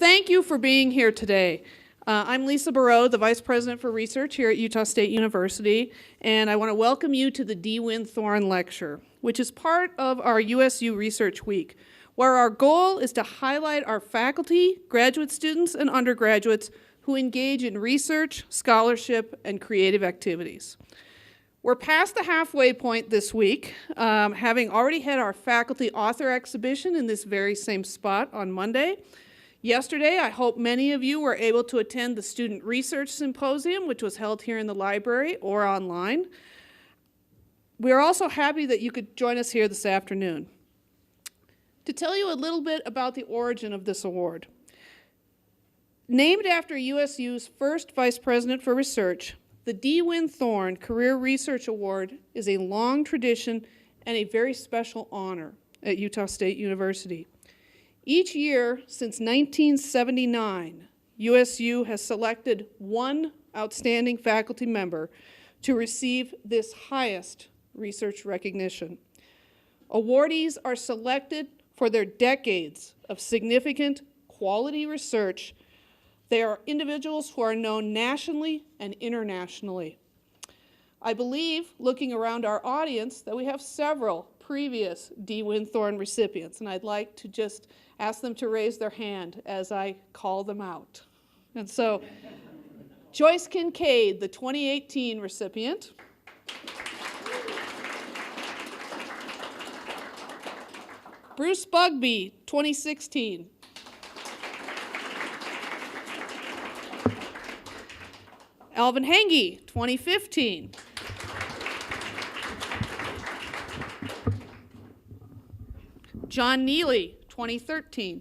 thank you for being here today. I'm Lisa Barreau, the Vice President for Research here at Utah State University, and I want to welcome you to the Wynne Thorne Lecture, which is part of our USU Research Week, where our goal is to highlight our faculty, graduate students, and undergraduates who engage in research, scholarship, and creative activities. We're past the halfway point this week, having already had our faculty author exhibition in this very same spot on Monday. Yesterday, I hope many of you were able to attend the Student Research Symposium, which was held here in the library or online. We are also happy that you could join us here this afternoon. To tell you a little bit about the origin of this award. Named after USU's first Vice President for Research, the Wynne Thorne Career Research Award is a long tradition and a very special honor at Utah State University. Each year since 1979, USU has selected one outstanding faculty member to receive this highest research recognition. Awardees are selected for their decades of significant quality research. They are individuals who are known nationally and internationally. I believe, looking around our audience, that we have several previous Wynne Thorne recipients, and I'd like to just ask them to raise their hand as I call them out. And so, Joyce Kincaid, the 2018 recipient. Bruce Bugby, 2016. Alvin Henge, 2015. John Neely, 2013.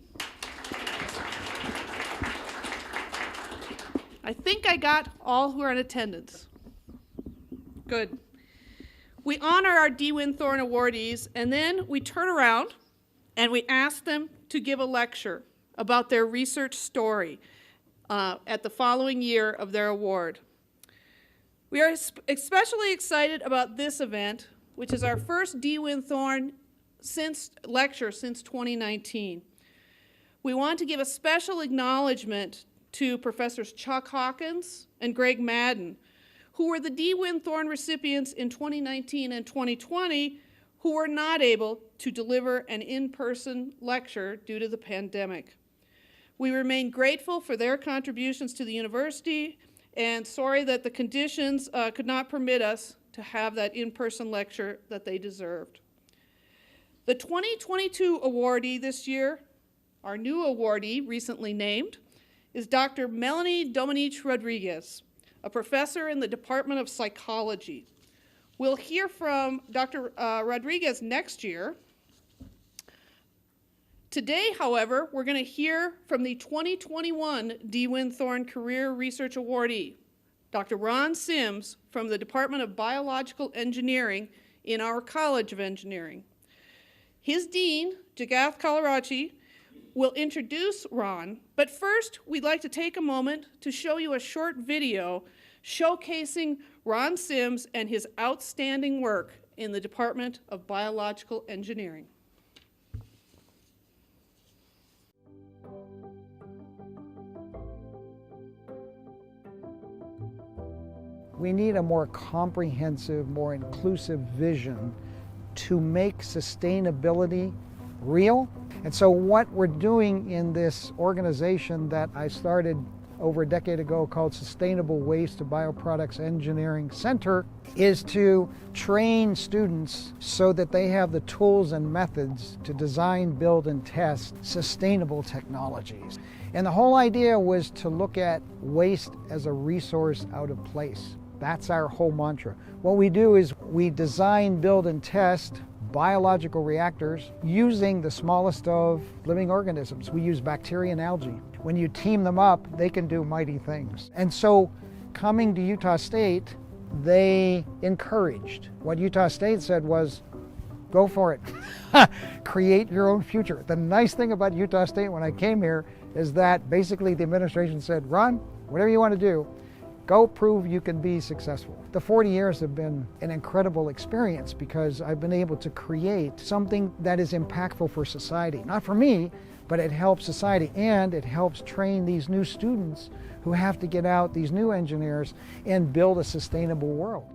I think I got all who are in attendance. Good. We honor our Wynne Thorne awardees, and then we turn around and we ask them to give a lecture about their research story at the following year of their award. We are especially excited about this event, which is our first Wynne Thorne lecture since 2019. We want to give a special acknowledgement to Professors Chuck Hawkins and Greg Madden, who were the Wynne Thorne recipients in 2019 and 2020, who were not able to deliver an in-person lecture due to the pandemic. We remain grateful for their contributions to the university and sorry that the conditions could not permit us to have that in-person lecture that they deserved. The 2022 awardee this year, our new awardee recently named, is Dr. Melanie Dominique Rodriguez, a professor in the Department of Psychology. We'll hear from Dr. Rodriguez next year. Today, however, we're going to hear from the 2021 Wynne Thorne Career Research Awardee, Dr. Ron Sims from the Department of Biological Engineering in our College of Engineering. His dean, Jagath Kalarachi, will introduce Ron, but first we'd like to take a moment to show you a short video showcasing Ron Sims and his outstanding work in the Department of Biological Engineering. We need a more comprehensive, more inclusive vision to make sustainability real. And so what we're doing in this organization that I started over a decade ago called Sustainable Waste to Bioproducts Engineering Center is to train students so that they have the tools and methods to design, build, and test sustainable technologies. And the whole idea was to look at waste as a resource out of place. That's our whole mantra. What we do is we design, build, and test biological reactors using the smallest of living organisms. We use bacteria and algae. When you team them up, they can do mighty things. And so coming to Utah State, they encouraged. What Utah State said was, go for it. Create your own future. The nice thing about Utah State when I came here is that basically the administration said, Ron, whatever you want to do, go prove you can be successful. The 40 years have been an incredible experience because I've been able to create something that is impactful for society. Not for me, but it helps society, and it helps train these new students who have to get out, these new engineers, and build a sustainable world.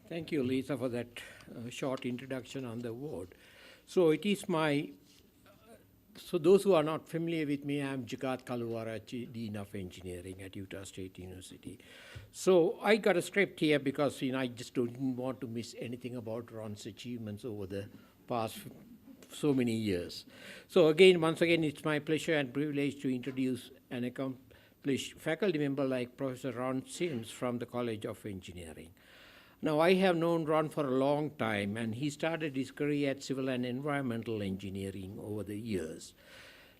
Thank you, Lisa, for that short introduction on the award. So it is so those who are not familiar with me, I'm Jagat Kaluwara, Dean of Engineering at Utah State University. So I got a script here because I just didn't want to miss anything about Ron's achievements over the past so many years. So once again, it's my pleasure and privilege to introduce an accomplished faculty member like Professor Ron Sims from the College of Engineering. Now, I have known Ron for a long time, and he started his career at civil and environmental engineering over the years.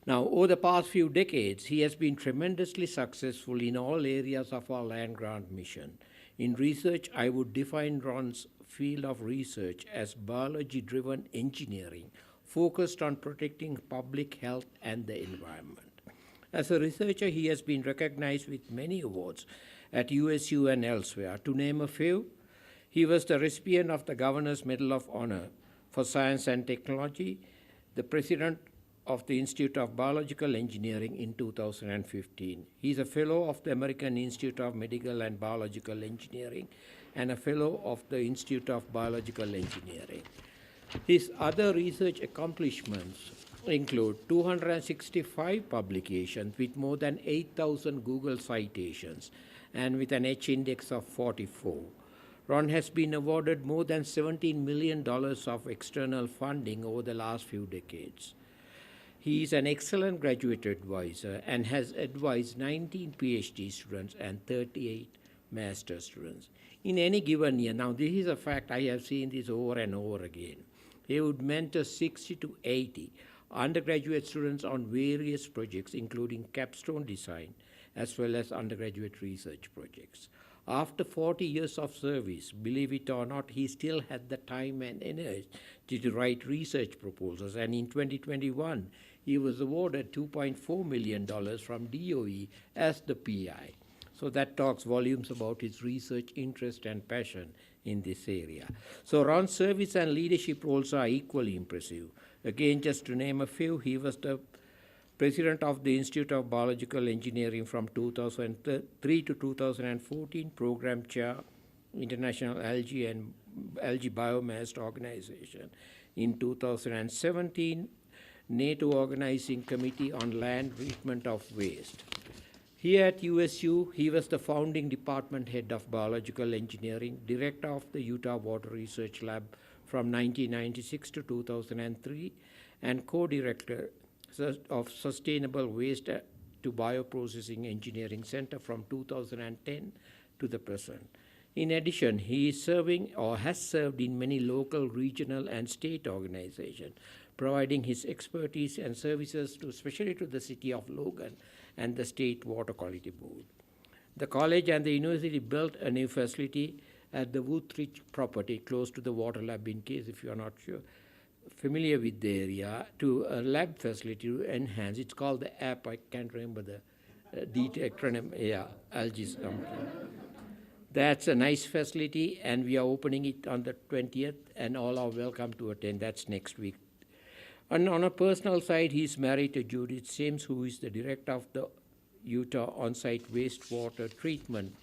Now, over the past few decades, he has been tremendously successful in all areas of our land grant mission. In research, I would define Ron's field of research as biology-driven engineering, focused on protecting public health and the environment. As a researcher, he has been recognized with many awards at USU and elsewhere. To name a few, he was the recipient of the Governor's Medal of Honor for Science and Technology, the president of the Institute of Biological Engineering in 2015. He is a fellow of the American Institute of Medical and Biological Engineering and a fellow of the Institute of Biological Engineering. His other research accomplishments include 265 publications with more than 8,000 Google citations and with an H-index of 44. Ron has been awarded more than $17 million of external funding over the last few decades. He is an excellent graduate advisor and has advised 19 PhD students and 38 master students. In any given year, now this is a fact, I have seen this over and over again, he would mentor 60 to 80 undergraduate students on various projects, including capstone design, as well as undergraduate research projects. After 40 years of service, believe it or not, he still had the time and energy to write research proposals. And in 2021, he was awarded $2.4 million from DOE as the PI. So that talks volumes about his research interest and passion in this area. So Ron's service and leadership roles are equally impressive. Again, just to name a few, he was the president of the Institute of Biological Engineering from 2003 to 2014, program chair, International Algae and Algae Biomass Organization. In 2017, NATO Organizing Committee on Land Treatment of Waste. Here at USU, he was the founding department head of biological engineering, director of the Utah Water Research Lab from 1996 to 2003, and co-director of Sustainable Waste to Bioprocessing Engineering Center from 2010 to the present. In addition, he is serving or has served in many local, regional, and state organizations, providing his expertise and services especially to the city of Logan and the State Water Quality Board. The college and the university built a new facility at the Woodridge property close to the water lab, in case if you are not familiar with the area, to a lab facility to enhance. It's called the app. I can't remember the acronym. Yeah, algae something. That's a nice facility, and we are opening it on the 20th, and all are welcome to attend. That's next week. And on a personal side, he's married to Judith Sims, who is the director of the Utah On-Site Wastewater Treatment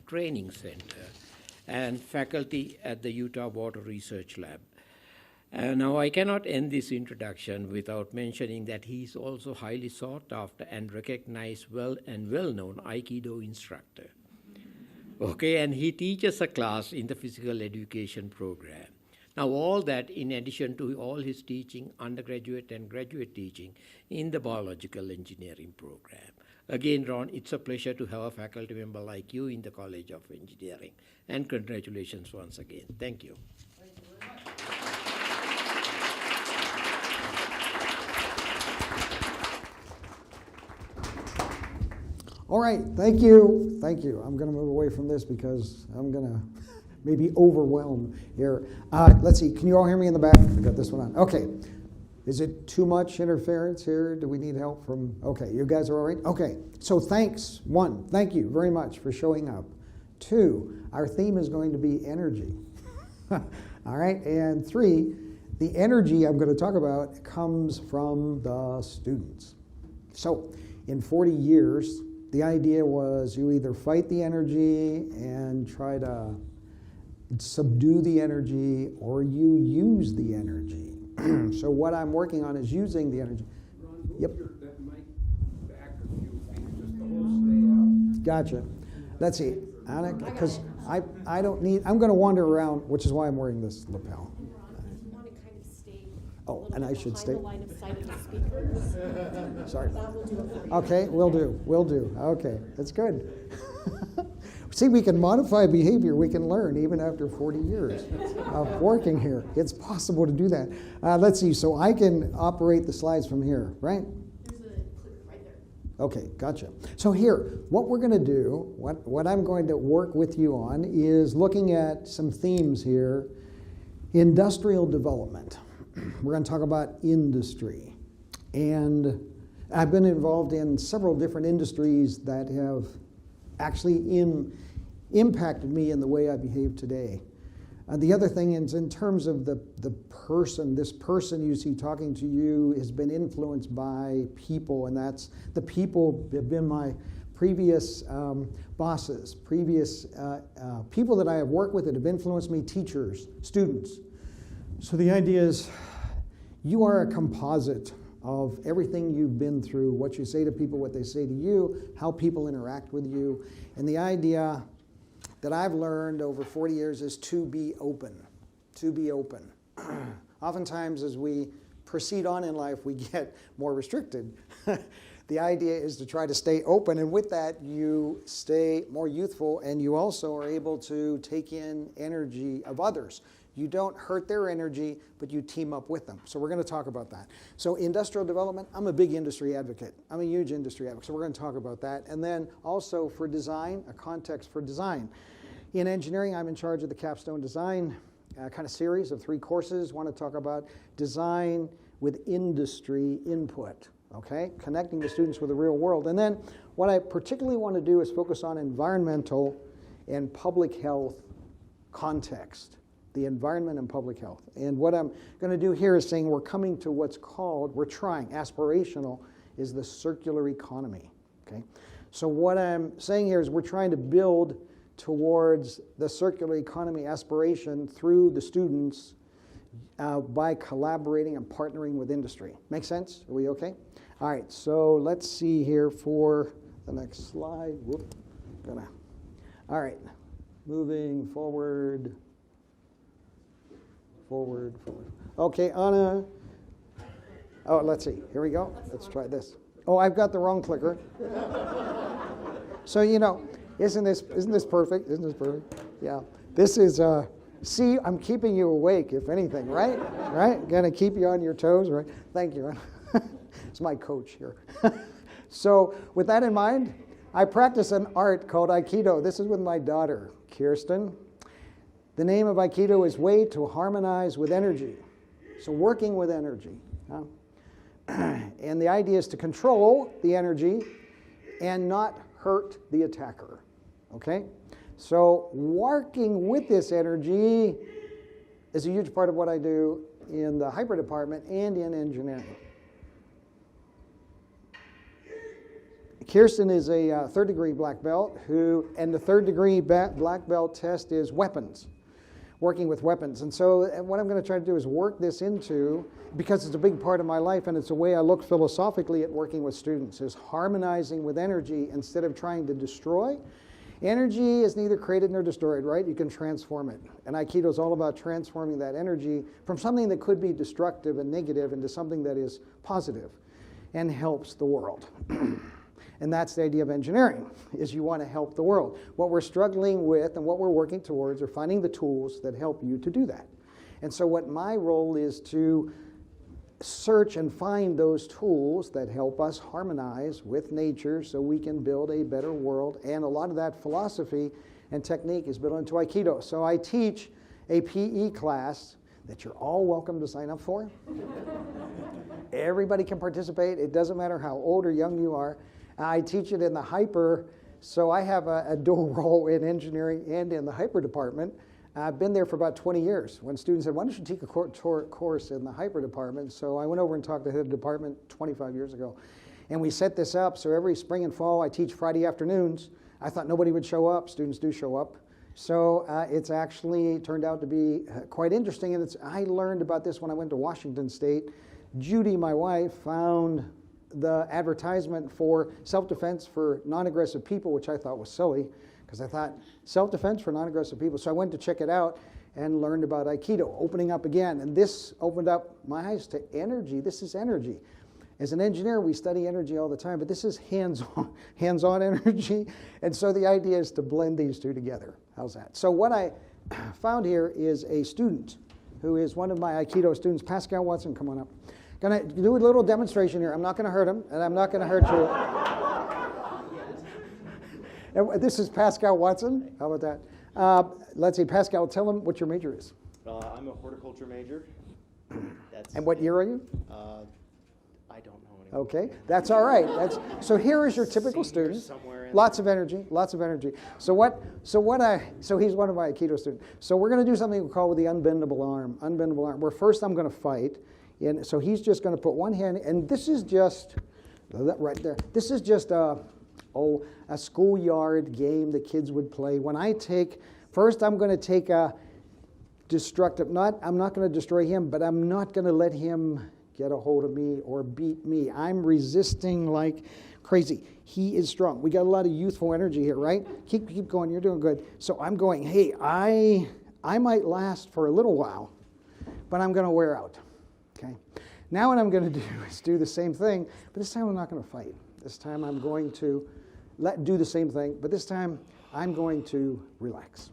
Training Center and faculty at the Utah Water Research Lab. Now, I cannot end this introduction without mentioning that he is also highly sought after and recognized well-known Aikido instructor. Okay, and he teaches a class in the physical education program. Now, all that in addition to all his teaching, undergraduate and graduate teaching in the biological engineering program. Again, Ron, it's a pleasure to have a faculty member like you in the College of Engineering. And congratulations once again. Thank you. All right, thank you. Thank you. I'm going to move away from this because I'm going to maybe overwhelm here. Let's see, can you all hear me in the back? I got this one on. Okay. Is it too much interference here? Do we need help from, okay, you guys are all right? Okay, so thanks. 1, thank you very much for showing up. 2, our theme is going to be energy. All right, and 3, the energy I'm going to talk about comes from the students. So in 40 years, the idea was you either fight the energy and try to subdue the energy, or you use the energy. So what I'm working on is using the energy. Ron, Yep. that mic back a few feet, just the whole stay up. Gotcha. Let's see, because I don't need, I'm going to wander around, which is why I'm wearing this lapel. And Ron, if you want to kind of stay a Oh, little and I bit should behind stay. the line of sight of the speakers, Sorry. that will do it for you. Okay, will do. Okay, that's good. See, we can modify behavior, we can learn even after 40 years of working here. It's possible to do that. Let's see, so I can operate the slides from here, right? There's a clicker right there. Okay, gotcha. So here, what we're going to do, what I'm going to work with you on is looking at some themes here. Industrial development. We're going to talk about industry. And I've been involved in several different industries that have actually impacted me in the way I behave today. The other thing is in terms of the person, this person you see talking to you has been influenced by people, and that's the people have been my previous bosses, previous people that I have worked with that have influenced me, teachers, students. So the idea is you are a composite of everything you've been through, what you say to people, what they say to you, how people interact with you. And the idea that I've learned over 40 years is to be open, to be open. Oftentimes as we proceed on in life, we get more restricted. The idea is to try to stay open, and with that, you stay more youthful, and you also are able to take in energy of others. You don't hurt their energy, but you team up with them. So we're going to talk about that. So industrial development, I'm a big industry advocate. I'm a huge industry advocate, so we're going to talk about that. And then also for design, a context for design. In engineering, I'm in charge of the capstone design kind of series of 3 courses. I want to talk about design with industry input, okay? Connecting the students with the real world. And then what I particularly want to do is focus on environmental and public health context. The environment and public health. And what I'm going to do here is saying we're coming to what's called, we're trying, aspirational, is the circular economy, okay? So what I'm saying here is we're trying to build towards the circular economy aspiration through the students by collaborating and partnering with industry. Make sense? Are we okay? All right, so let's see here for the next slide. Whoop, all right, moving forward. Forward. Okay, Anna. Oh, let's see. Here we go. Let's try this. Oh, I've got the wrong clicker. So, you know, isn't this perfect? Isn't this perfect? Yeah. This is, see, I'm keeping you awake, if anything, right? Right? Gonna keep you on your toes, right? Thank you. It's my coach here. So, with that in mind, I practice an art called Aikido. This is with my daughter, Kirsten. The name of Aikido is way to harmonize with energy. So working with energy. And the idea is to control the energy and not hurt the attacker. Okay? So working with this energy is a huge part of what I do in the hyper department and in engineering. Kirsten is a third degree black belt and the third degree black belt test is weapons. Working with weapons. And so what I'm going to try to do is work this into, because it's a big part of my life and it's a way I look philosophically at working with students, is harmonizing with energy instead of trying to destroy. Energy is neither created nor destroyed, right? You can transform it. And Aikido is all about transforming that energy from something that could be destructive and negative into something that is positive and helps the world. And that's the idea of engineering, is you want to help the world. What we're struggling with and what we're working towards are finding the tools that help you to do that. And so what my role is to search and find those tools that help us harmonize with nature so we can build a better world. And a lot of that philosophy and technique is built into Aikido. So I teach a PE class that you're all welcome to sign up for. Everybody can participate. It doesn't matter how old or young you are. I teach it in the hyper, so I have a dual role in engineering and in the hyper department. I've been there for about 20 years. When students said, why don't you take a course in the hyper department? So I went over and talked to the head of the department 25 years ago. And we set this up, so every spring and fall I teach Friday afternoons. I thought nobody would show up. Students do show up. So it's actually turned out to be quite interesting. And I learned about this when I went to Washington State. Judy, my wife, found the advertisement for self-defense for non-aggressive people, which I thought was silly, because I thought self-defense for non-aggressive people. So I went to check it out and learned about Aikido, opening up again. And this opened up my eyes to energy. This is energy. As an engineer, we study energy all the time, but this is hands-on energy. And so the idea is to blend these two together. How's that? So what I found here is a student who is one of my Aikido students, Pascal Watson. Come on up. Going to do a little demonstration here. I'm not going to hurt him, and I'm not going to hurt you. And this is Pascal Watson. How about that? Let's see, Pascal, tell him what your major is. I'm a horticulture major. And what year are you? I don't know anymore. Okay, that's all right. So here is your typical Senior student. somewhere in Lots of energy, lots of energy. So he's one of my Aikido students. So we're going to do something we call the unbendable arm. Unbendable arm. Where first I'm going to fight, and so he's just going to put one hand, and this is just right there. This is just a schoolyard game the kids would play. When I take first, I'm going to take a destructive. I'm not going to destroy him, but I'm not going to let him get a hold of me or beat me. I'm resisting like crazy. He is strong. We got a lot of youthful energy here, right? Keep going. You're doing good. So I'm going, hey, I might last for a little while, but I'm going to wear out. Okay. Now what I'm going to do is do the same thing, but this time I'm not going to fight. This time I'm going to do the same thing, but this time I'm going to relax.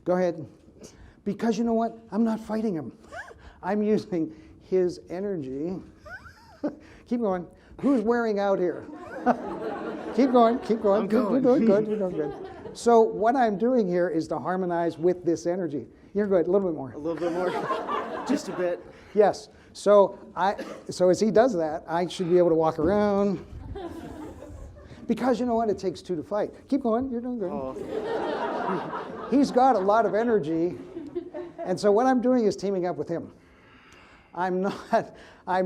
Go ahead. Because you know what? I'm not fighting him. I'm using his energy. Keep going. Who's wearing out here? Keep going. I'm going. You're doing good. So what I'm doing here is to harmonize with this energy. You're good. A little bit more. A little bit more. Just a bit. Yes. So as he does that, I should be able to walk around. Because you know what? It takes two to fight. Keep going. You're doing good. Oh. He's got a lot of energy. And so what I'm doing is teaming up with him. I'm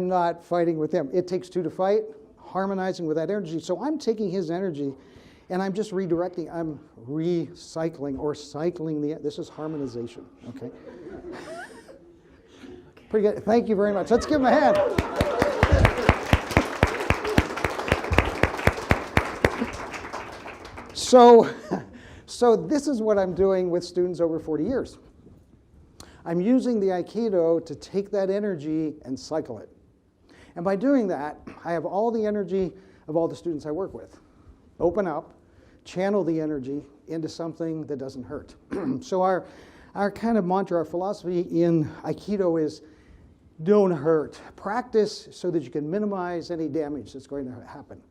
not fighting with him. It takes two to fight, harmonizing with that energy. So I'm taking his energy and I'm just redirecting. I'm recycling or cycling this is harmonization, okay? Pretty good. Thank you very much. Let's give him a hand. So this is what I'm doing with students over 40 years. I'm using the Aikido to take that energy and cycle it. And by doing that, I have all the energy of all the students I work with. Open up, channel the energy into something that doesn't hurt. So our kind of mantra, our philosophy in Aikido is don't hurt. Practice so that you can minimize any damage that's going to happen.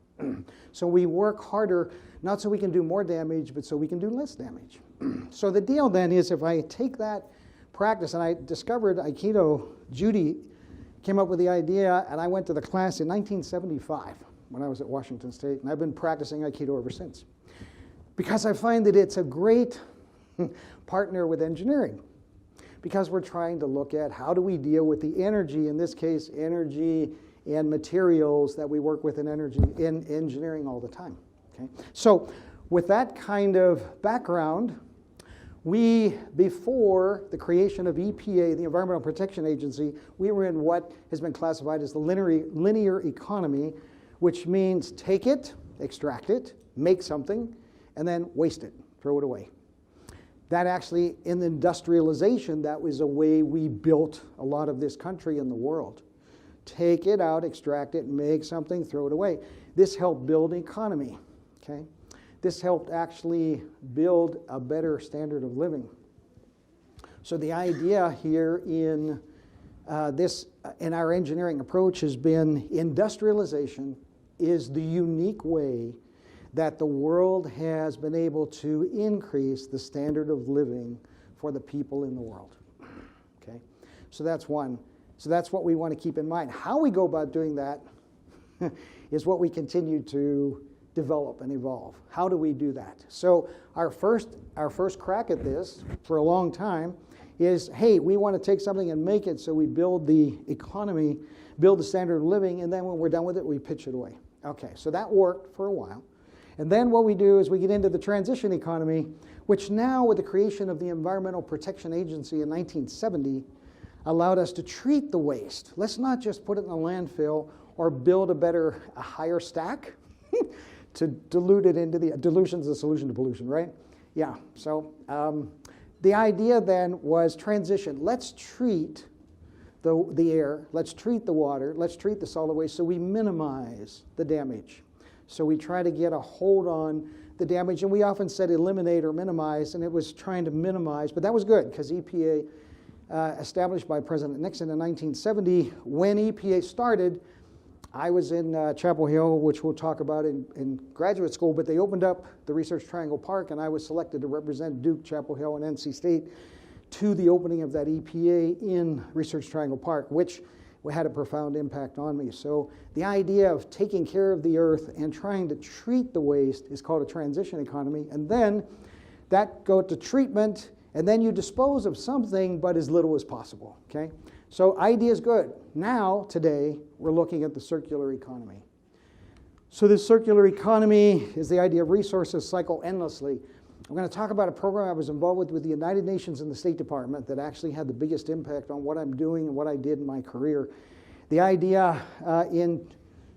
So we work harder, not so we can do more damage, but so we can do less damage. So the deal then is if I take that practice, and I discovered Aikido, Judy came up with the idea, and I went to the class in 1975 when I was at Washington State, and I've been practicing Aikido ever since. Because I find that it's a great partner with engineering, because we're trying to look at how do we deal with the energy, in this case, energy and materials that we work with in engineering all the time. Okay? So with that kind of background, before the creation of EPA, the Environmental Protection Agency, we were in what has been classified as the linear economy, which means take it, extract it, make something, and then waste it, throw it away. That actually, in the industrialization, that was a way we built a lot of this country and the world. Take it out, extract it, make something, throw it away. This helped build an economy, okay? This helped actually build a better standard of living. So the idea here in our engineering approach has been industrialization is the unique way that the world has been able to increase the standard of living for the people in the world. okay? So that's one. So that's what we want to keep in mind. How we go about doing that is what we continue to develop and evolve. How do we do that? So our first crack at this for a long time is, hey, we want to take something and make it so we build the economy, build the standard of living, and then when we're done with it, we pitch it away. Okay, so that worked for a while. And then what we do is we get into the transition economy, which now with the creation of the Environmental Protection Agency in 1970 allowed us to treat the waste. Let's not just put it in a landfill or build a higher stack to dilute it into the, dilution's the solution to pollution, right? Yeah, so the idea then was transition. Let's treat the air, let's treat the water, let's treat the solid waste so we minimize the damage. So we try to get a hold on the damage, and we often said eliminate or minimize, and it was trying to minimize, but that was good because EPA, established by President Nixon in 1970, when EPA started, I was in Chapel Hill, which we'll talk about in graduate school, but they opened up the Research Triangle Park, and I was selected to represent Duke, Chapel Hill, and NC State to the opening of that EPA in Research Triangle Park, which had a profound impact on me. So the idea of taking care of the earth and trying to treat the waste is called a transition economy, and then that goes to treatment, and then you dispose of something, but as little as possible, okay? So idea is good. Now, today, we're looking at the circular economy. So this circular economy is the idea of resources cycle endlessly. I'm going to talk about a program I was involved with the United Nations and the State Department that actually had the biggest impact on what I'm doing and what I did in my career. The idea in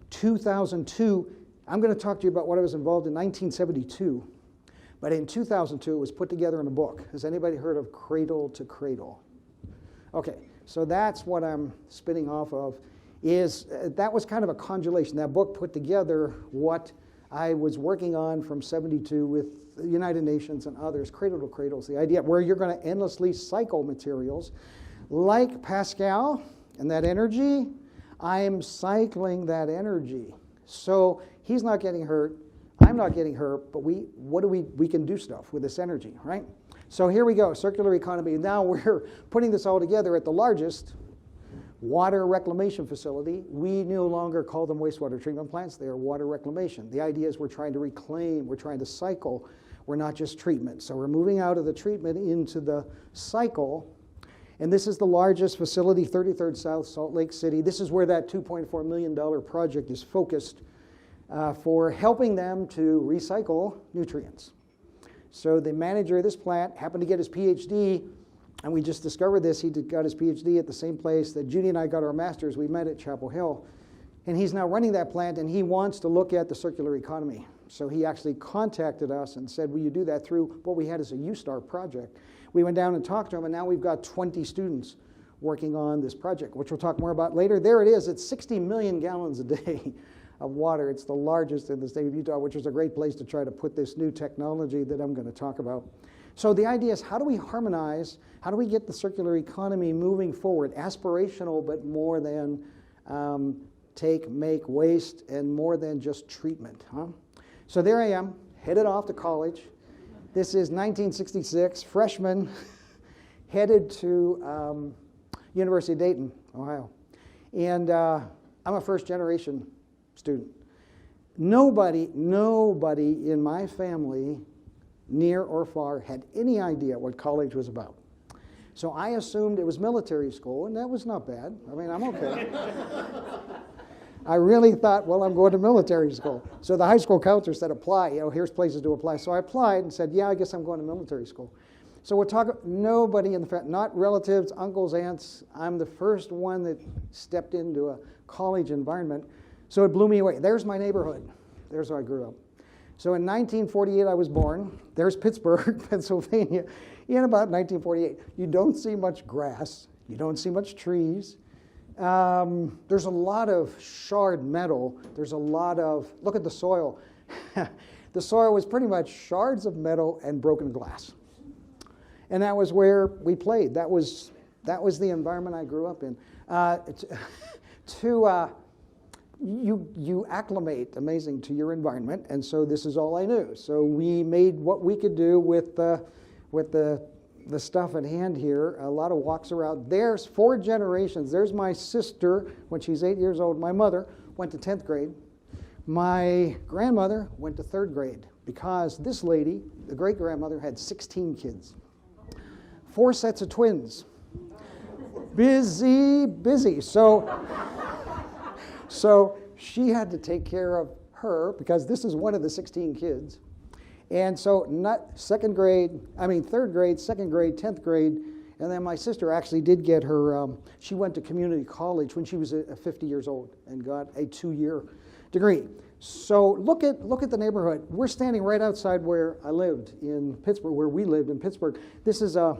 2002, I'm going to talk to you about what I was involved in 1972. But in 2002, it was put together in a book. Has anybody heard of Cradle to Cradle? Okay, so that's what I'm spinning off of. That was kind of a constellation. That book put together what I was working on from 72 with the United Nations and others. Cradle to Cradle is the idea where you're going to endlessly cycle materials. Like Pascal and that energy, I'm cycling that energy. So he's not getting hurt. I'm not getting hurt, but we can do stuff with this energy, right? So here we go, circular economy. Now we're putting this all together at the largest water reclamation facility. We no longer call them wastewater treatment plants. They are water reclamation. The idea is we're trying to reclaim, we're trying to cycle. We're not just treatment. So we're moving out of the treatment into the cycle. And this is the largest facility, 33rd South, Salt Lake City. This is where that $2.4 million project is focused for helping them to recycle nutrients. So the manager of this plant happened to get his PhD, and we just discovered this. He got his PhD at the same place that Judy and I got our master's. We met at Chapel Hill. And he's now running that plant, and he wants to look at the circular economy. So he actually contacted us and said, will you do that through what we had as a U-Star project? We went down and talked to him, and now we've got 20 students working on this project, which we'll talk more about later. There it is. It's 60 million gallons a day of water. It's the largest in the state of Utah, which is a great place to try to put this new technology that I'm going to talk about. So the idea is, how do we harmonize? How do we get the circular economy moving forward? Aspirational, but more than make waste, and more than just treatment. So there I am, headed off to college. This is 1966, freshman, headed to University of Dayton, Ohio. And I'm a first-generation student. Nobody in my family, near or far, had any idea what college was about. So I assumed it was military school, and that was not bad. I mean, I'm okay. I really thought, well, I'm going to military school. So the high school counselor said, apply, here's places to apply. So I applied and said, yeah, I guess I'm going to military school. So we're talking, nobody in the family, not relatives, uncles, aunts. I'm the first one that stepped into a college environment. So it blew me away. There's my neighborhood. There's where I grew up. So in 1948, I was born. There's Pittsburgh, Pennsylvania, in about 1948. You don't see much grass. You don't see much trees. There's a lot of charred metal. There's a lot of, look at the soil. The soil was pretty much shards of metal and broken glass. And that was where we played. That was the environment I grew up in. You acclimate, amazing, to your environment, and so this is all I knew. So we made what we could do with the the stuff at hand here. A lot of walks around. There's 4 generations. There's my sister when she's 8 years old. My mother went to 10th grade. My grandmother went to 3rd grade because this lady, the great-grandmother, had 16 kids. 4 sets of twins. Busy. So she had to take care of her because this is one of the 16 kids. And so not 3rd grade, 2nd grade, 10th grade, and then my sister actually did get her, she went to community college when she was 50 years old and got a 2-year degree. So look at the neighborhood. We're standing right outside where I lived in Pittsburgh, where we lived in Pittsburgh. This is a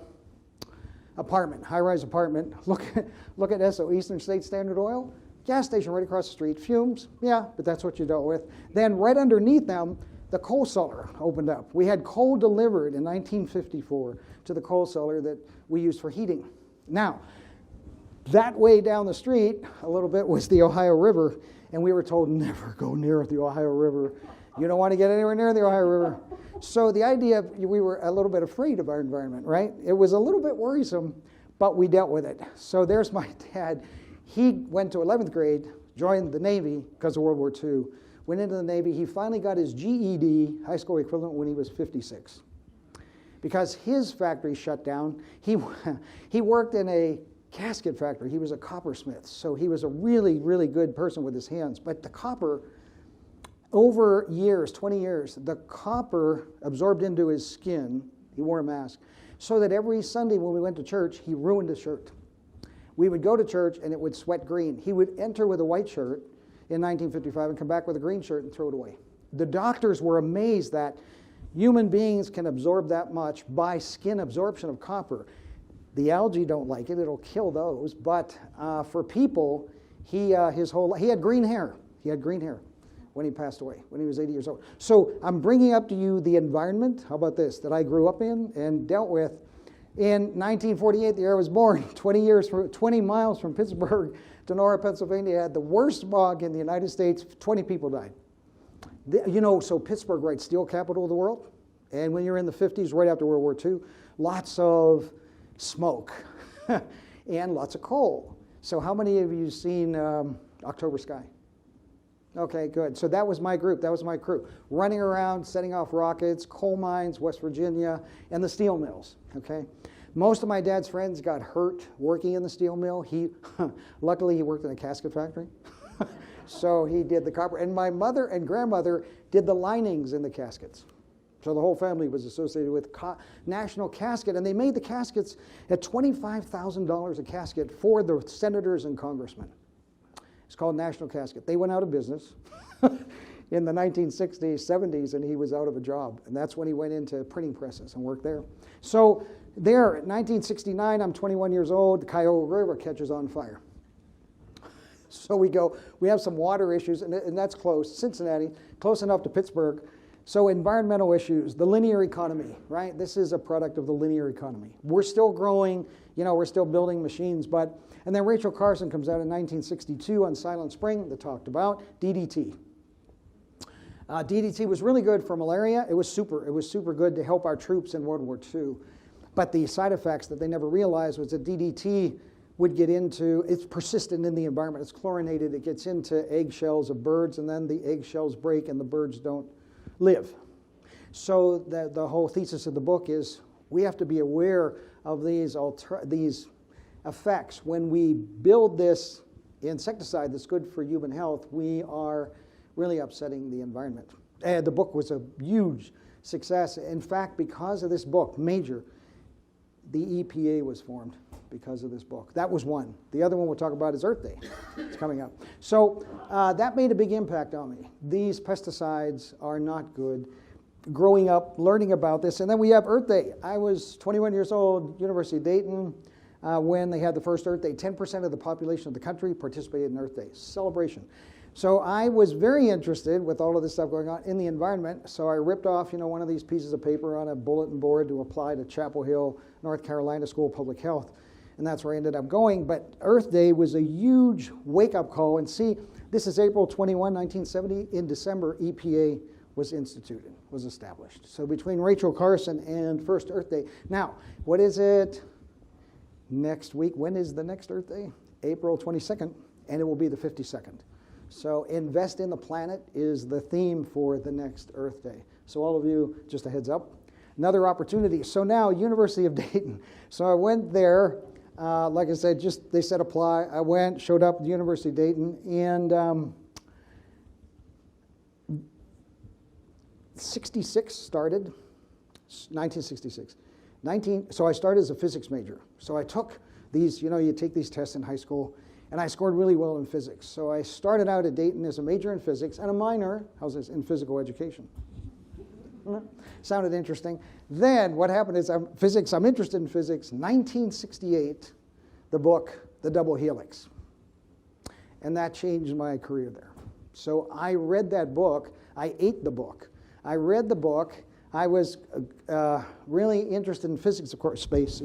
apartment, high-rise apartment. Look at Esso, Eastern State Standard Oil, gas station right across the street. Fumes, yeah, but that's what you dealt with. Then right underneath them, the coal cellar opened up. We had coal delivered in 1954 to the coal cellar that we used for heating. Now, that way down the street, a little bit, was the Ohio River, and we were told never go near the Ohio River. You don't want to get anywhere near the Ohio River. So the idea, we were a little bit afraid of our environment, right? It was a little bit worrisome, but we dealt with it. So there's my dad. He went to 11th grade, joined the Navy because of World War II, went into the Navy. He finally got his GED, high school equivalent, when he was 56. Because his factory shut down, he worked in a casket factory. He was a coppersmith, so he was a really, really good person with his hands. But the copper, over years, 20 years, the copper absorbed into his skin. He wore a mask. So that every Sunday when we went to church, he ruined his shirt. We would go to church and it would sweat green. He would enter with a white shirt in 1955 and come back with a green shirt and throw it away. The doctors were amazed that human beings can absorb that much by skin absorption of copper. The algae don't like it. It'll kill those. But for people, he had green hair. He had green hair when he passed away, when he was 80 years old. So I'm bringing up to you the environment, how about this, that I grew up in and dealt with. In 1948, the year I was born, 20 miles from Pittsburgh to Nora, Pennsylvania, had the worst smog in the United States. 20 people died. So Pittsburgh, right, steel capital of the world. And when you're in the 50s, right after World War II, lots of smoke and lots of coal. So how many of you seen October Sky? Okay, good. So that was my group. That was my crew. Running around, setting off rockets, coal mines, West Virginia, and the steel mills. Okay. Most of my dad's friends got hurt working in the steel mill. Luckily, he worked in a casket factory. So he did the copper. And my mother and grandmother did the linings in the caskets. So the whole family was associated with National Casket. And they made the caskets at $25,000 a casket for the senators and congressmen. It's called National Casket. They went out of business in the 1960s, 70s, and he was out of a job. And that's when he went into printing presses and worked there. So there, in 1969, I'm 21 years old, the Cuyahoga River catches on fire. So we have some water issues, and that's close, Cincinnati, close enough to Pittsburgh. So environmental issues, the linear economy, right? This is a product of the linear economy. We're still growing, we're still building machines, and then Rachel Carson comes out in 1962 on Silent Spring that talked about DDT. DDT was really good for malaria. It was super good to help our troops in World War II. But the side effects that they never realized was that DDT would get into, it's persistent in the environment. It's chlorinated. It gets into eggshells of birds, and then the eggshells break and the birds don't live. So the whole thesis of the book is we have to be aware of these effects. When we build this insecticide that's good for human health, we are really upsetting the environment. And the book was a huge success. In fact, because of this book, the EPA was formed because of this book. That was one. The other one we'll talk about is Earth Day. It's coming up. So that made a big impact on me. These pesticides are not good. Growing up, learning about this, and then we have Earth Day. I was 21 years old, University of Dayton, when they had the first Earth Day. 10% of the population of the country participated in Earth Day. Celebration. So I was very interested with all of this stuff going on in the environment. So I ripped off, one of these pieces of paper on a bulletin board to apply to Chapel Hill, North Carolina School of Public Health. And that's where I ended up going. But Earth Day was a huge wake-up call. And see, this is April 21, 1970. In December, EPA was instituted, was established. So between Rachel Carson and first Earth Day. Now, what is it next week? When is the next Earth Day? April 22nd, and it will be the 52nd. So invest in the planet is the theme for the next Earth Day. So all of you, just a heads up. Another opportunity. So now, University of Dayton. So I went there, like I said, just they said apply. I went, showed up at the University of Dayton, and 66 started, 1966. So I started as a physics major. So I took these, you take these tests in high school, and I scored really well in physics. So I started out at Dayton as a major in physics and a minor, how's this, in physical education. Sounded interesting. Then what happened is I'm interested in physics. 1968, the book, The Double Helix. And that changed my career there. So I read that book. I ate the book. I read the book. I was really interested in physics, of course, space,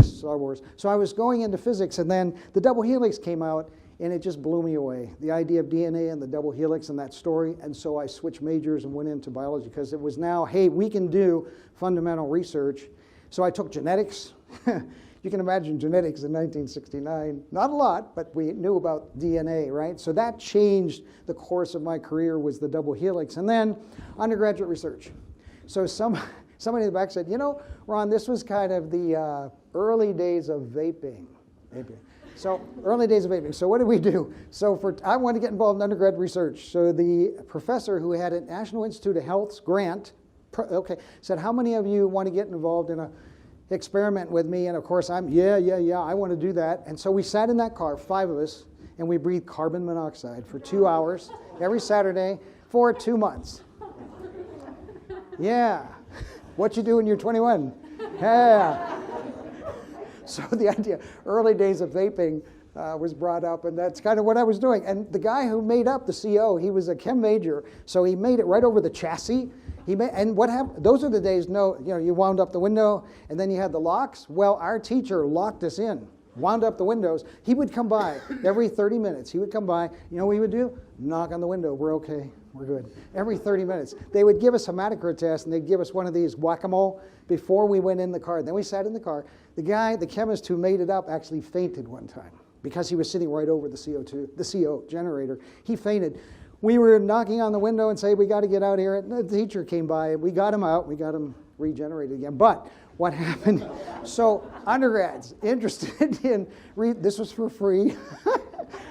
Star Wars. So I was going into physics, and then the double helix came out, and it just blew me away. The idea of DNA and the double helix and that story, and so I switched majors and went into biology because it was now, hey, we can do fundamental research. So I took genetics. You can imagine genetics in 1969. Not a lot, but we knew about DNA, right? So that changed the course of my career, was the double helix. And then undergraduate research. So somebody in the back said, Ron, this was kind of the early days of vaping. So early days of vaping. So what did we do? So I wanted to get involved in undergrad research. So the professor who had a National Institute of Health's grant, said, how many of you want to get involved in a experiment with me? And of course I want to do that. And so we sat in that car, 5 of us, and we breathed carbon monoxide for 2 hours every Saturday for 2 months. Yeah. What you do when you're 21? Yeah. So the idea, early days of vaping was brought up, and that's kind of what I was doing. And the guy who made up the CO, he was a chem major, so he made it right over the chassis. And what happened? Those are the days. You wound up the window, and then you had the locks. Well, our teacher locked us in, wound up the windows. He would come by every 30 minutes. He would come by. You know what he would do? Knock on the window. We're okay. We're good. Every 30 minutes. They would give us a hematocrit test, and they'd give us one of these whack-a-mole before we went in the car. Then we sat in the car. The guy, the chemist who made it up, actually fainted one time because he was sitting right over the CO generator. He fainted. We were knocking on the window and say, we got to get out here. And the teacher came by, and we got him out. We got him regenerated again. But what happened? So undergrads interested in, this was for free.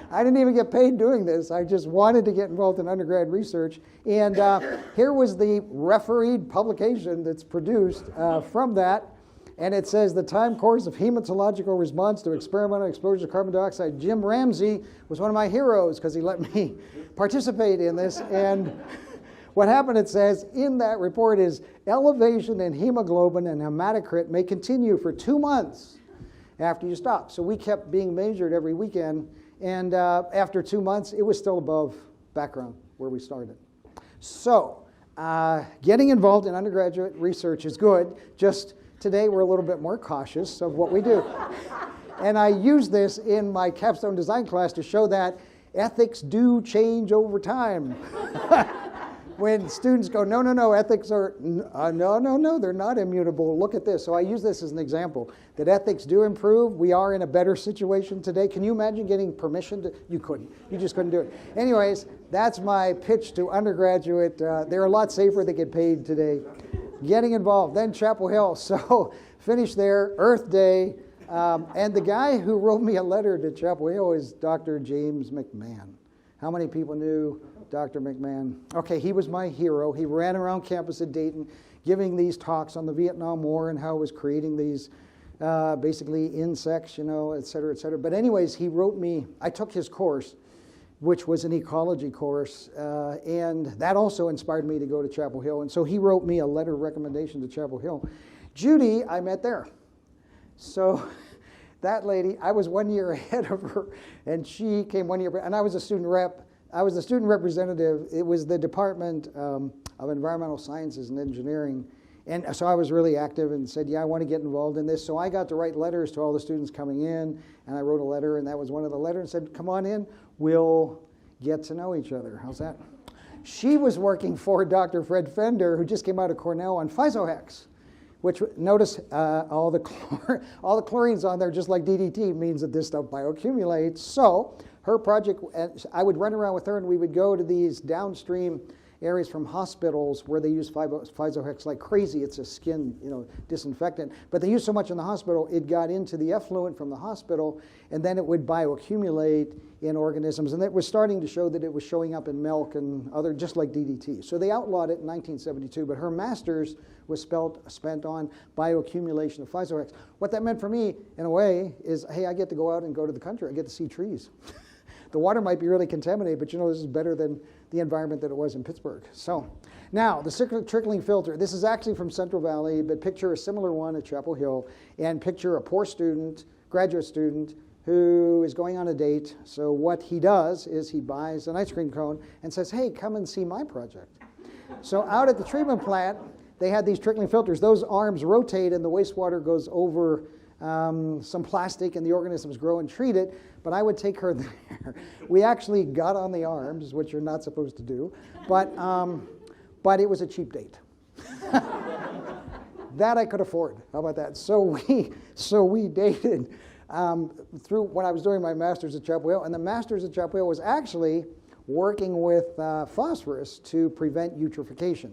I didn't even get paid doing this. I just wanted to get involved in undergrad research. And here was the refereed publication that's produced from that. And it says, the time course of hematological response to experimental exposure to carbon dioxide. Jim Ramsey was one of my heroes because he let me participate in this. And what happened, it says, in that report is elevation in hemoglobin and hematocrit may continue for 2 months after you stop. So we kept being measured every weekend. And after 2 months, it was still above background where we started. So getting involved in undergraduate research is good. Just today, we're a little bit more cautious of what we do. And I use this in my capstone design class to show that ethics do change over time. When students go, no, ethics are, no, they're not immutable. Look at this. So I use this as an example, that ethics do improve. We are in a better situation today. Can you imagine getting permission to? You couldn't. You just couldn't do it. Anyways, that's my pitch to undergraduate. They're a lot safer. They get paid today. Getting involved. Then Chapel Hill. So finish there, Earth Day. And the guy who wrote me a letter to Chapel Hill is Dr. James McMahon. How many people knew Dr. McMahon? Okay, he was my hero. He ran around campus at Dayton giving these talks on the Vietnam War and how it was creating these basically insects, et cetera, et cetera. But anyways, he wrote me, I took his course, which was an ecology course, and that also inspired me to go to Chapel Hill. And so he wrote me a letter of recommendation to Chapel Hill. Judy, I met there. So that lady, I was 1 year ahead of her, and she came 1 year, and I was a student rep. I was the student representative. It was the Department of Environmental Sciences and Engineering. And so I was really active and said, I want to get involved in this. So I got to write letters to all the students coming in, and I wrote a letter, and that was one of the letters, and said, come on in, we'll get to know each other. How's that? She was working for Dr. Fred Fender, who just came out of Cornell, on Physohex, which, notice all the chlorines on there, just like DDT, means that this stuff bioaccumulates. So her project, I would run around with her, and we would go to these downstream areas from hospitals where they use Physohex like crazy. It's a skin, disinfectant. But they use so much in the hospital, it got into the effluent from the hospital, and then it would bioaccumulate in organisms. And it was starting to show that it was showing up in milk and other, just like DDT. So they outlawed it in 1972, but her master's was spent on bioaccumulation of Physohex. What that meant for me, in a way, is, hey, I get to go out and go to the country. I get to see trees. The water might be really contaminated, but this is better than the environment that it was in Pittsburgh. So now, the trickling filter. This is actually from Central Valley, but picture a similar one at Chapel Hill, and picture a poor student, graduate student, who is going on a date. So what he does is he buys an ice cream cone and says, hey, come and see my project. So out at the treatment plant, they had these trickling filters. Those arms rotate, and the wastewater goes over some plastic, and the organisms grow and treat it. But I would take her there. We actually got on the arms, which you're not supposed to do, but it was a cheap date. That I could afford. How about that? So we dated through when I was doing my master's at Chapel Hill, and the master's at Chapel Hill was actually working with phosphorus to prevent eutrophication.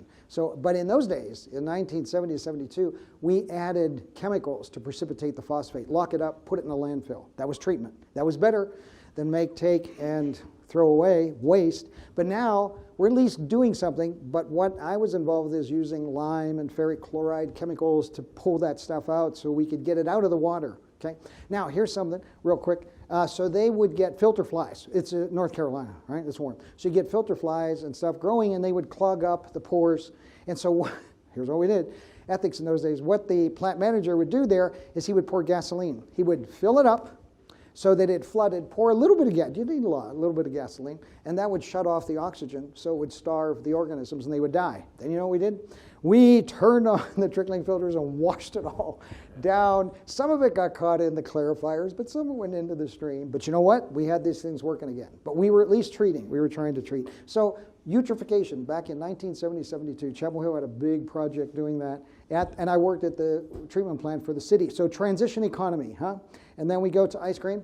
But in those days, in 1970 to 72, we added chemicals to precipitate the phosphate, lock it up, put it in a landfill. That was treatment. That was better than make, take, and throw away, waste. But now we're at least doing something. But what I was involved with is using lime and ferric chloride chemicals to pull that stuff out so we could get it out of the water. Okay. Now, here's something real quick. So they would get filter flies. It's North Carolina, right? It's warm. So you get filter flies and stuff growing, and they would clog up the pores. And so here's what we did. Ethics in those days. What the plant manager would do there is he would pour gasoline. He would fill it up so that it flooded, pour a little bit of gas. You need a little bit of gasoline. And that would shut off the oxygen, so it would starve the organisms, and they would die. Then you know what we did? We turned on the trickling filters and washed it all down. Some of it got caught in the clarifiers, but some of it went into the stream. But you know what? We had these things working again. But we were at least treating. We were trying to treat. So eutrophication, back in 1970-72, Chapel Hill had a big project doing that. And I worked at the treatment plant for the city. So transition economy, huh? And then we go to ice cream.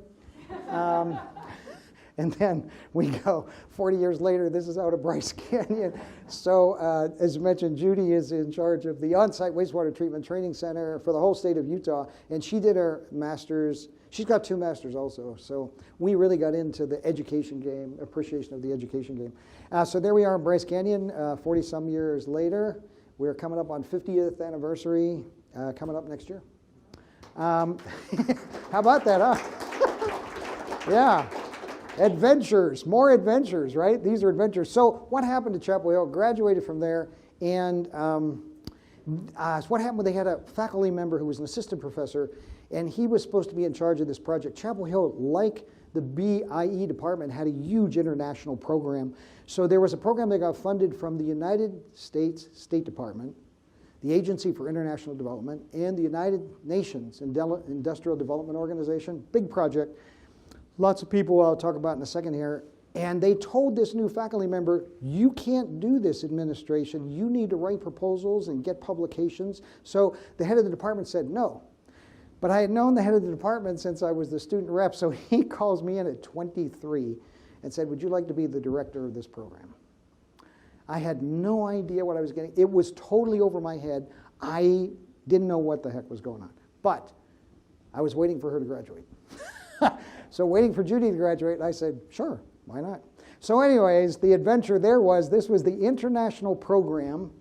And then we go 40 years later, this is out of Bryce Canyon. So as mentioned, Judy is in charge of the on-site wastewater treatment training center for the whole state of Utah. And she did her master's. She's got 2 masters also. So we really got into the education game, appreciation of the education game. So there we are in Bryce Canyon, 40-some years later. We're coming up on 50th anniversary coming up next year. How about that, huh? Yeah. Adventures, more adventures, right? These are adventures. So what happened to Chapel Hill? Graduated from there, and what happened? They had a faculty member who was an assistant professor, and he was supposed to be in charge of this project. Chapel Hill, like the BIE department, had a huge international program. So there was a program that got funded from the United States State Department, the Agency for International Development, and the United Nations Industrial Development Organization. Big project. Lots of people I'll talk about in a second here. And they told this new faculty member, you can't do this administration. You need to write proposals and get publications. So the head of the department said no. But I had known the head of the department since I was the student rep, so he calls me in at 23 and said, would you like to be the director of this program? I had no idea what I was getting. It was totally over my head. I didn't know what the heck was going on. But I was waiting for her to graduate. So waiting for Judy to graduate, I said, sure, why not? So anyways, the adventure there was, this was the international program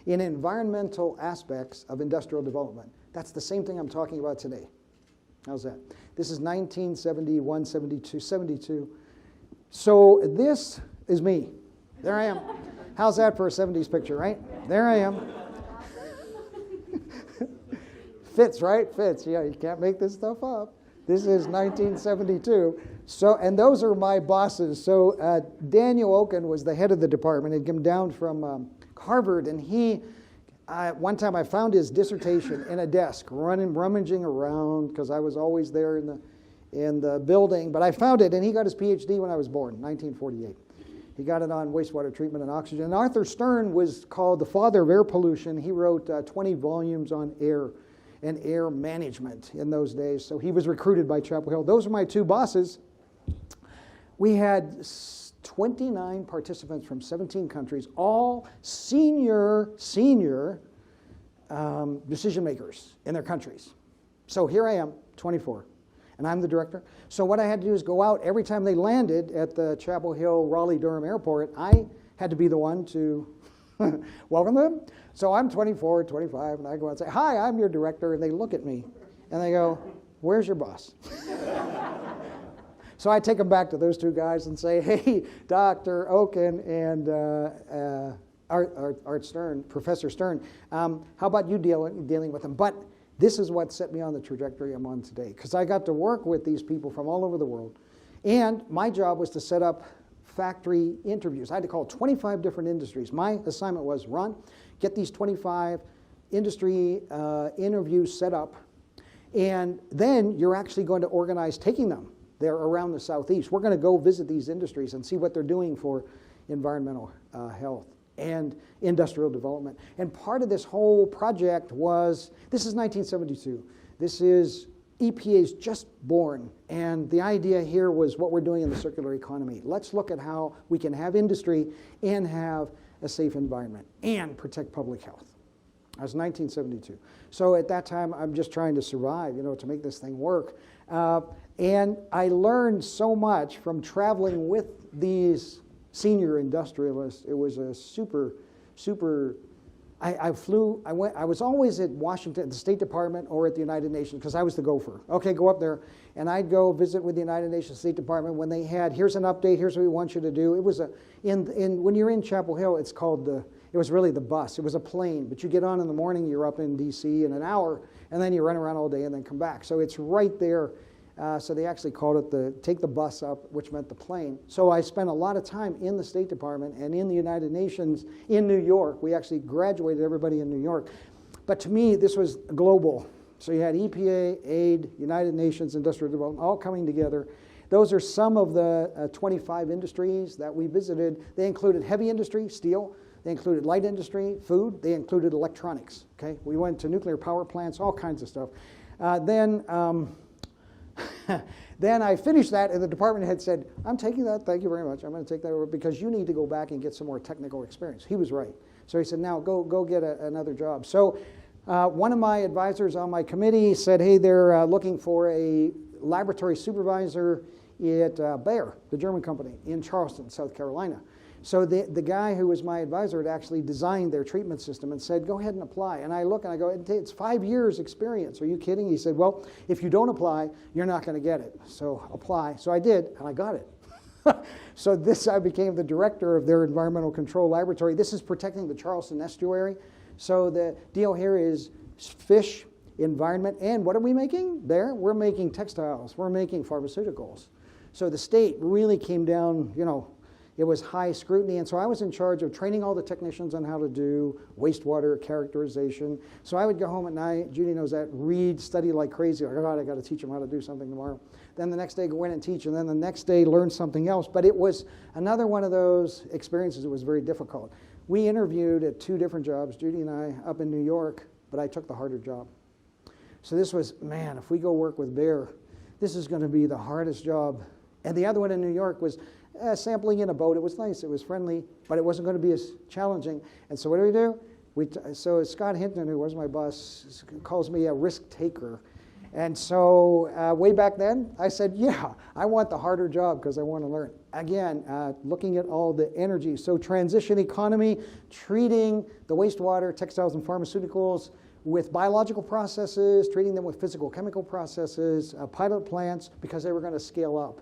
in environmental aspects of industrial development. That's the same thing I'm talking about today. How's that? This is 1971, 72, 72. So this is me. There I am. How's that for a 70s picture, right? There I am. Fits, right? Fits. Yeah, you can't make this stuff up. This is 1972. So, and those are my bosses. So Daniel Oken was the head of the department. He'd come down from Harvard, and one time I found his dissertation in a desk, rummaging around, because I was always there in the building. But I found it, and he got his PhD when I was born, 1948. He got it on wastewater treatment and oxygen. And Arthur Stern was called the father of air pollution. He wrote 20 volumes on air and air management in those days. So he was recruited by Chapel Hill. Those are my two bosses. We had 29 participants from 17 countries, all senior decision makers in their countries. So here I am, 24, and I'm the director. So what I had to do is go out every time they landed at the Chapel Hill Raleigh-Durham Airport. I had to be the one to welcome them. So I'm 24, 25, and I go out and say, "Hi, I'm your director," and they look at me, and they go, "Where's your boss?" So I take them back to those two guys and say, "Hey, Dr. Oken and Art Stern, Professor Stern, how about you dealing with them?" But this is what set me on the trajectory I'm on today, because I got to work with these people from all over the world. And my job was to set up factory interviews. I had to call 25 different industries. My assignment was, Ron, get these 25 industry interviews set up, and then you're actually going to organize taking them there around the Southeast. We're going to go visit these industries and see what they're doing for environmental health and industrial development. And part of this whole project was, this is 1972. This is EPA's just born. And the idea here was what we're doing in the circular economy. Let's look at how we can have industry and have a safe environment and protect public health. That was 1972. So at that time, I'm just trying to survive, to make this thing work. And I learned so much from traveling with these senior industrialists. It was a super, I was always at Washington, the State Department, or at the United Nations, because I was the gopher. Okay, go up there. And I'd go visit with the United Nations State Department when they had, here's an update, here's what we want you to do. It was when you're in Chapel Hill, it's called it was really the bus. It was a plane, but you get on in the morning, you're up in DC in an hour, and then you run around all day and then come back. So it's right there. So they actually called it take the bus up, which meant the plane. So I spent a lot of time in the State Department and in the United Nations in New York. We actually graduated everybody in New York. But to me, this was global. So you had EPA, AID, United Nations, Industrial Development, all coming together. Those are some of the 25 industries that we visited. They included heavy industry, steel. They included light industry, food. They included electronics. Okay, we went to nuclear power plants, all kinds of stuff. Then I finished that, and the department head said, "I'm taking that, thank you very much. I'm going to take that over because you need to go back and get some more technical experience." He was right. So he said, "Now go get another job." So one of my advisors on my committee said, "Hey, they're looking for a laboratory supervisor at Bayer, the German company, in Charleston, South Carolina." So the guy who was my advisor had actually designed their treatment system and said, "Go ahead and apply." And I look and I go, "It's 5 years experience. Are you kidding?" He said, "Well, if you don't apply, you're not going to get it. So apply." So I did, and I got it. So I became the director of their environmental control laboratory. This is protecting the Charleston estuary. So the deal here is fish, environment, and what are we making there? We're making textiles. We're making pharmaceuticals. So the state really came down, it was high scrutiny, and so I was in charge of training all the technicians on how to do wastewater characterization. So I would go home at night, Judy knows that, read, study like crazy. Like, God, I got to teach them how to do something tomorrow. Then the next day go in and teach, and then the next day learn something else. But it was another one of those experiences that was very difficult. We interviewed at 2 different jobs, Judy and I, up in New York, but I took the harder job. So this was, man, if we go work with Bayer, this is going to be the hardest job. And the other one in New York was sampling in a boat. It was nice, it was friendly, but it wasn't going to be as challenging. And so what do? So Scott Hinton, who was my boss, calls me a risk taker. And so way back then, I said, yeah, I want the harder job because I want to learn. Again, looking at all the energy. So transition economy, treating the wastewater, textiles, and pharmaceuticals with biological processes, treating them with physical chemical processes, pilot plants, because they were going to scale up.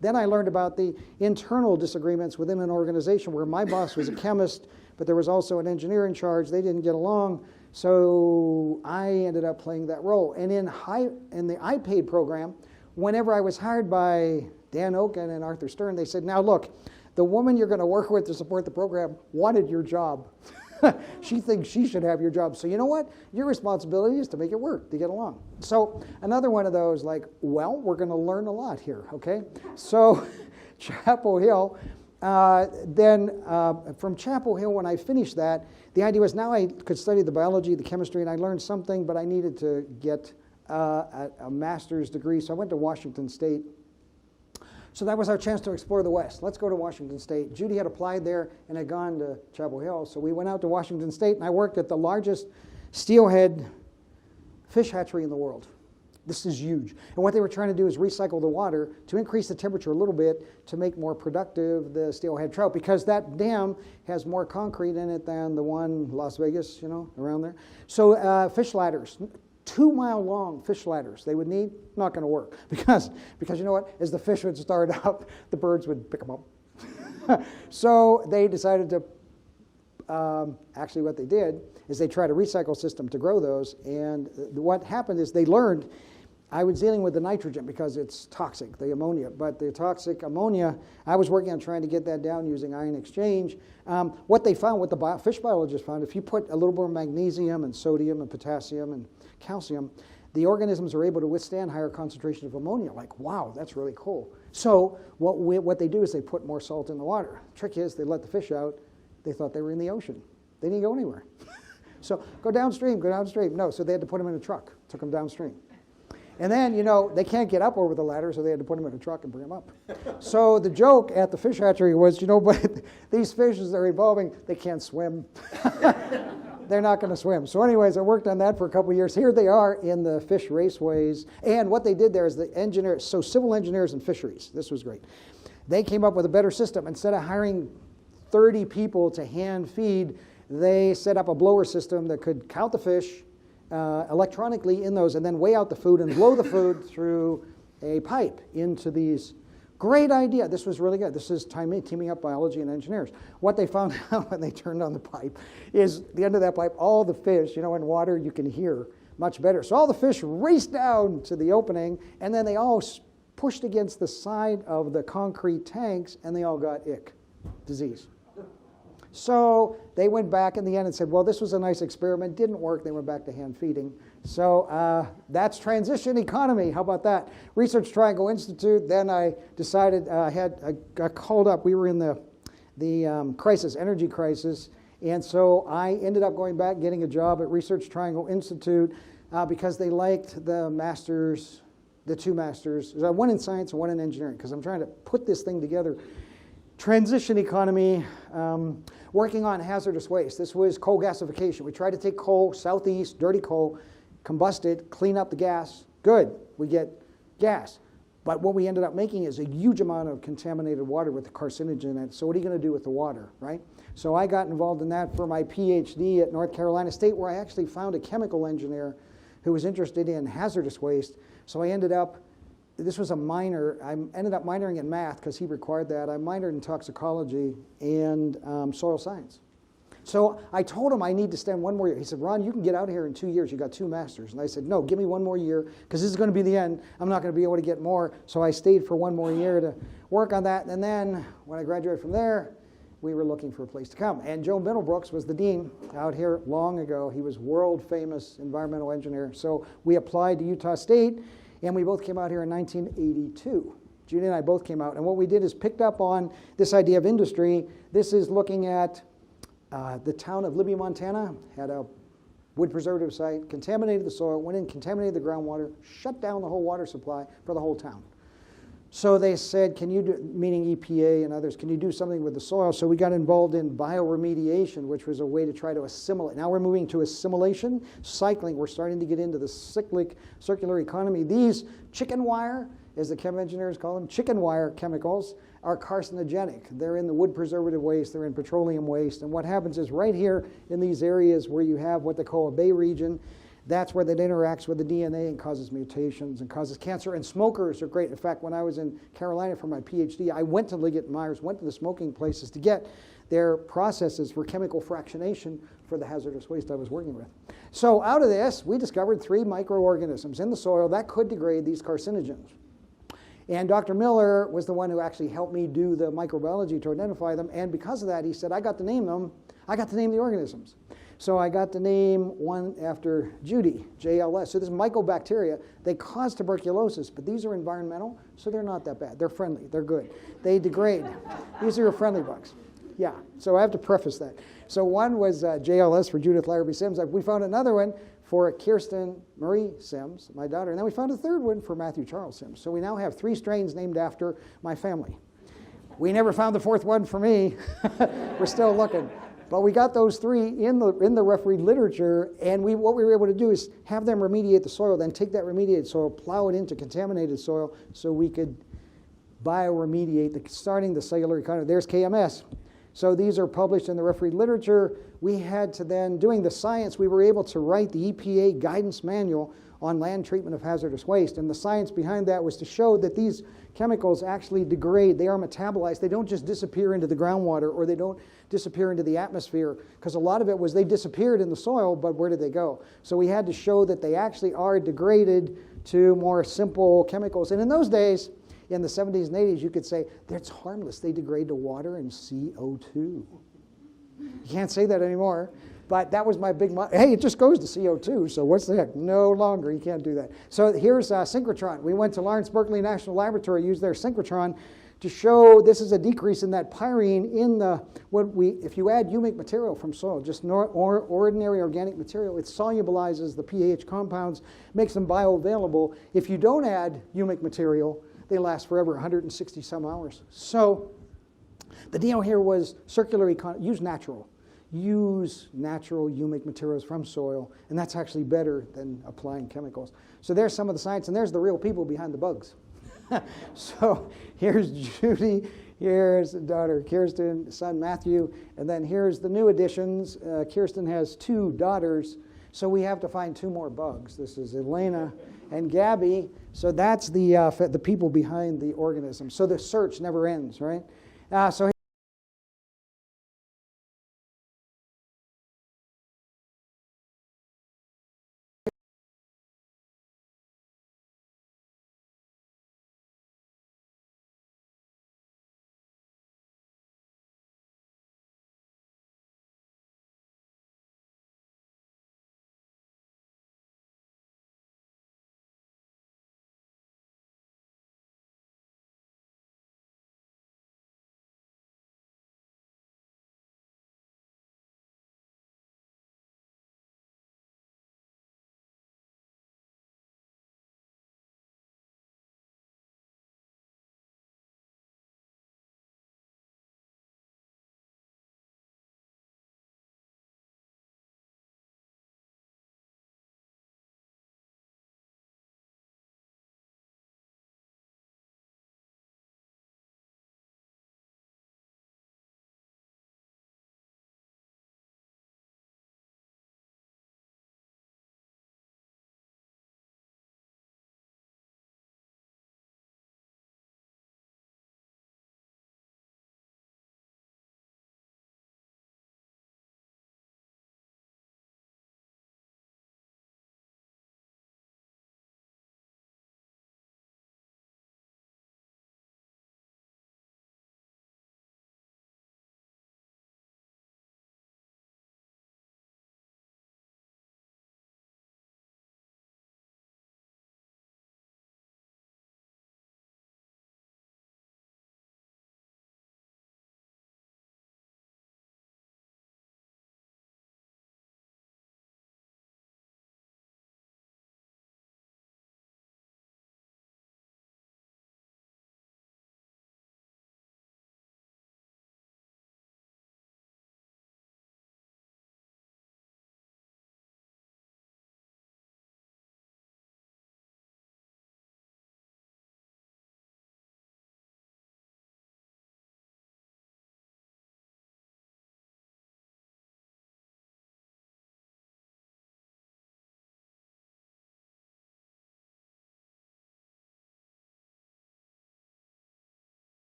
Then I learned about the internal disagreements within an organization where my boss was a chemist, but there was also an engineer in charge. They didn't get along, so I ended up playing that role. And in the iPaid program, whenever I was hired by Dan Oken and Arthur Stern, they said, "Now look, the woman you're going to work with to support the program wanted your job. She thinks she should have your job. So you know what? Your responsibility is to make it work, to get along." So another one of those, like, well, we're going to learn a lot here, okay? So Chapel Hill, From Chapel Hill, when I finished that, the idea was now I could study the biology, the chemistry, and I learned something, but I needed to get a master's degree, so I went to Washington State. So that was our chance to explore the West. Let's go to Washington State. Judy had applied there and had gone to Chapel Hill, so we went out to Washington State, and I worked at the largest steelhead fish hatchery in the world. This is huge. And what they were trying to do is recycle the water to increase the temperature a little bit to make more productive the steelhead trout, because that dam has more concrete in it than the one in Las Vegas, around there. So fish ladders, 2-mile-long fish ladders they would need, not going to work. Because you know what? As the fish would start up, the birds would pick them up. So they decided to, actually what they did is they tried a recycle system to grow those. And what happened is they learned, I was dealing with the nitrogen because it's toxic, the ammonia. But the toxic ammonia, I was working on trying to get that down using ion exchange. What they found, what the fish biologists found, if you put a little more magnesium and sodium and potassium and calcium, the organisms are able to withstand higher concentration of ammonia. Like, wow, that's really cool. So what they do is they put more salt in the water. Trick is they let the fish out. They thought they were in the ocean. They didn't go anywhere. So go downstream. No, so they had to put them in a truck. Took them downstream. And then, they can't get up over the ladder, so they had to put them in a truck and bring them up. So the joke at the fish hatchery was, but these fish, as they're evolving, they can't swim. They're not going to swim. So anyways, I worked on that for a couple of years. Here they are in the fish raceways. And what they did there is the engineers, so civil engineers and fisheries, this was great. They came up with a better system. Instead of hiring 30 people to hand feed, they set up a blower system that could count the fish electronically in those and then weigh out the food and blow the food through a pipe into these. Great idea. This was really good. This is teaming up biology and engineers. What they found out when they turned on the pipe is the end of that pipe, all the fish, in water you can hear much better. So all the fish raced down to the opening, and then they all pushed against the side of the concrete tanks, and they all got ick, disease. So they went back in the end and said, well, this was a nice experiment. Didn't work. They went back to hand feeding. So that's transition economy. How about that? Research Triangle Institute. Then I decided I got called up. We were in the crisis, energy crisis. And so I ended up going back, getting a job at Research Triangle Institute because they liked the masters, the two masters. There's one in science and one in engineering, because I'm trying to put this thing together. Transition economy, working on hazardous waste. This was coal gasification. We tried to take coal, southeast, dirty coal, combust it, clean up the gas. Good, we get gas. But what we ended up making is a huge amount of contaminated water with the carcinogen in it. So what are you going to do with the water, right? So I got involved in that for my PhD at North Carolina State, where I actually found a chemical engineer who was interested in hazardous waste. So I ended up, this was a minor, I ended up minoring in math because he required that. I minored in toxicology and soil science. So I told him I need to spend one more year. He said, Ron, you can get out of here in 2 years. You got 2 masters. And I said, no, give me 1 more year because this is going to be the end. I'm not going to be able to get more. So I stayed for 1 more year to work on that. And then when I graduated from there, we were looking for a place to come. And Joe Middlebrooks was the dean out here long ago. He was world famous environmental engineer. So we applied to Utah State, and we both came out here in 1982. Judy and I both came out. And what we did is picked up on this idea of industry. This is looking at the town of Libby, Montana, had a wood preservative site, contaminated the soil, went in, contaminated the groundwater, shut down the whole water supply for the whole town. So they said, can you do, meaning EPA and others, can you do something with the soil? So we got involved in bioremediation, which was a way to try to assimilate. Now we're moving to assimilation, cycling. We're starting to get into the cyclic circular economy. These chicken wire, as the chem engineers call them, chicken wire chemicals are carcinogenic. They're in the wood preservative waste, they're in petroleum waste. And what happens is right here in these areas where you have what they call a Bay region, that's where that interacts with the DNA and causes mutations and causes cancer. And smokers are great. In fact, when I was in Carolina for my PhD, I went to Liggett Myers, went to the smoking places to get their processes for chemical fractionation for the hazardous waste I was working with. So out of this, we discovered 3 microorganisms in the soil that could degrade these carcinogens. And Dr. Miller was the one who actually helped me do the microbiology to identify them. And because of that, he said, I got to name them. I got to name the organisms. So I got to name one after Judy, JLS. So this is mycobacteria. They cause tuberculosis, but these are environmental, so they're not that bad. They're friendly. They're good. They degrade. These are your friendly bugs. Yeah, so I have to preface that. So one was JLS for Judith Larrabee Sims. We found another one for Kirsten Marie Sims, my daughter. And then we found a third one for Matthew Charles Sims. So we now have 3 strains named after my family. We never found the 4th one for me. We're still looking. But we got those 3 in the refereed literature, and what we were able to do is have them remediate the soil, then take that remediated soil, plow it into contaminated soil so we could bioremediate, starting the cellular economy. There's KMS. So these are published in the refereed literature. We had to then, doing the science, we were able to write the EPA guidance manual on land treatment of hazardous waste. And the science behind that was to show that these chemicals actually degrade. They are metabolized. They don't just disappear into the groundwater or they don't disappear into the atmosphere, because a lot of it was they disappeared in the soil, but where did they go? So we had to show that they actually are degraded to more simple chemicals. And in those days, in the 70s and 80s, you could say, it's harmless. They degrade to water and CO2. You can't say that anymore. But that was my big, hey, it just goes to CO2, so what's the heck? No longer, you can't do that. So here's synchrotron. We went to Lawrence Berkeley National Laboratory, used their synchrotron to show this is a decrease in that pyrene in if you add humic material from soil, just ordinary organic material, it solubilizes the pH compounds, makes them bioavailable. If you don't add humic material, they last forever, 160 some hours. So the deal here was circular economy, use natural humic materials from soil, and that's actually better than applying chemicals. So there's some of the science, and there's the real people behind the bugs. So here's Judy, here's daughter Kirsten, son Matthew, and then here's the new additions. Kirsten has 2 daughters, so we have to find 2 more bugs. This is Elena and Gabby. So that's the people behind the organism. So the search never ends, right? So